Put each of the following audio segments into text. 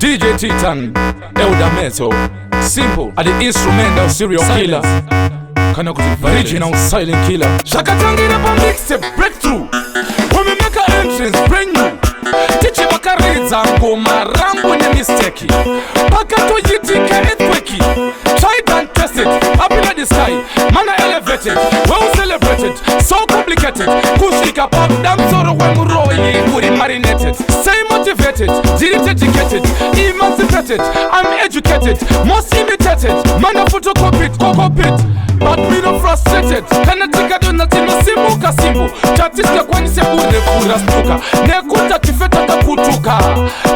DJ Titan, Elder Meso, Simple, at the instrumental serial killer. Original silent killer. Shakatangira pa mixtape breakthrough. When we make our entrance brand new. Tichi bakaridza ngoma rangu ni mistake. Pakato yitika earthquake. Tried and tested, up in the sky. Mana elevated, well celebrated, so complicated. Kushika pop, damn soro when muroi uri marinated. Stay motivated, direct educated, emancipated. I'm educated, most imitated. Mana photocopied, co-copied. But me no frustrated. Kana tika donati no simbu ka simbu. Chatiska kwani se urefura stuka. Nekuta kifeta kakutuka.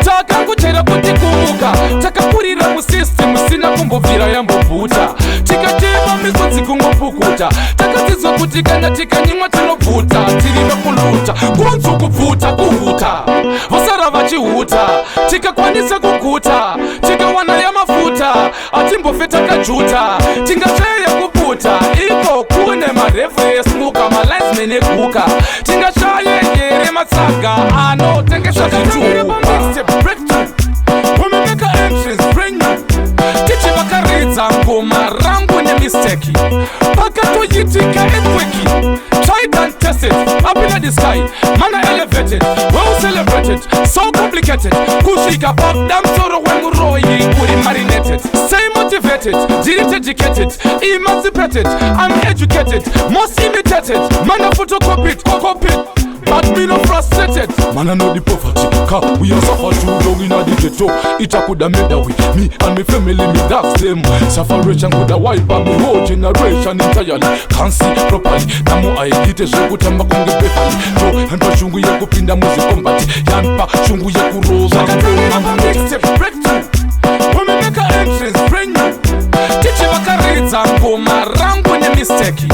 Taka nguchera kuti kumuka. Taka kurira mu system sina kumbovira ya mbovuta. Tika jema misonzi kungopukuta. Taka tizwa kuti kana tika nyimwa tinovuta. Tirive kuluta, kunzu kuvuta kuhuta. Vasara vachihuta, tika kwanisa kukuta. Tika wana ya mafuta, atimbofeta kajuta. Tinga chaya kuputa, iko kune marefu yesmuka. Malines mene kuka, tinga chaya yere masaga. Ano, tenga shaka tu mixtape breakthrough. When we make our entrance brand new. Tichi bakaridza ngoma rangu ni mistake. Pakato yitika earthquake. Tried and tested, up in the sky. Mana elevated, well celebrated, so complicated. Kushika pop, damn soro when muroi uri marinated. Stay motivated, direct educated, emancipated. I'm educated, most imitated. Mana photocopied, co-copied. But me no frustrated. Man I know the poverty. Cause we are suffer too long in the ghetto. It a coulda made away. Me and my family, me that's them. Sufferation coulda wipe out my whole generation entirely. Can't see properly. Namo I did a show kutamba kunge befali. Jo, hempa shungu ya kupinda muzi kombati. Yampa shungu ya kuroza. Mama mixtape breakthrough. When we make our entrance brand new. Tichi bakaridza ngoma rangu ni mistake.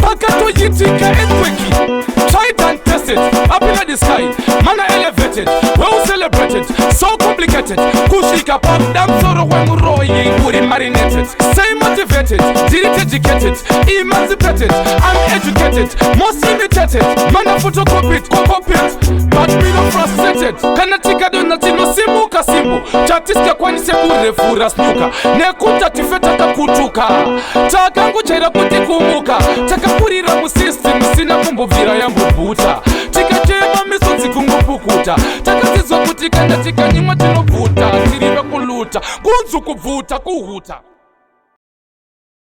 Pakato yitika earthquake. Tried and tested, up in the sky. Mana elevated, well celebrated, so complicated. Kushika pop, damn soro when muroi uri marinated. Stay motivated, direct educated, emancipated. I'm educated, most imitated. Mana photocopied, co-copied. But me no frustrated. Kana tika donati no simbu ka simbu. Chatiska kwani se urefura snuka. Nekuta tifeta kakutuka. Taka nguchera kuti kumuka. Taka kurira mu system sina kumbovira ya mbubuta. Tika jema misonzi kungopukuta. Taka tizwa kuti kana tika nyimwa tinovuta. Tirive kuluta, kunzu kuvuta kuhuta.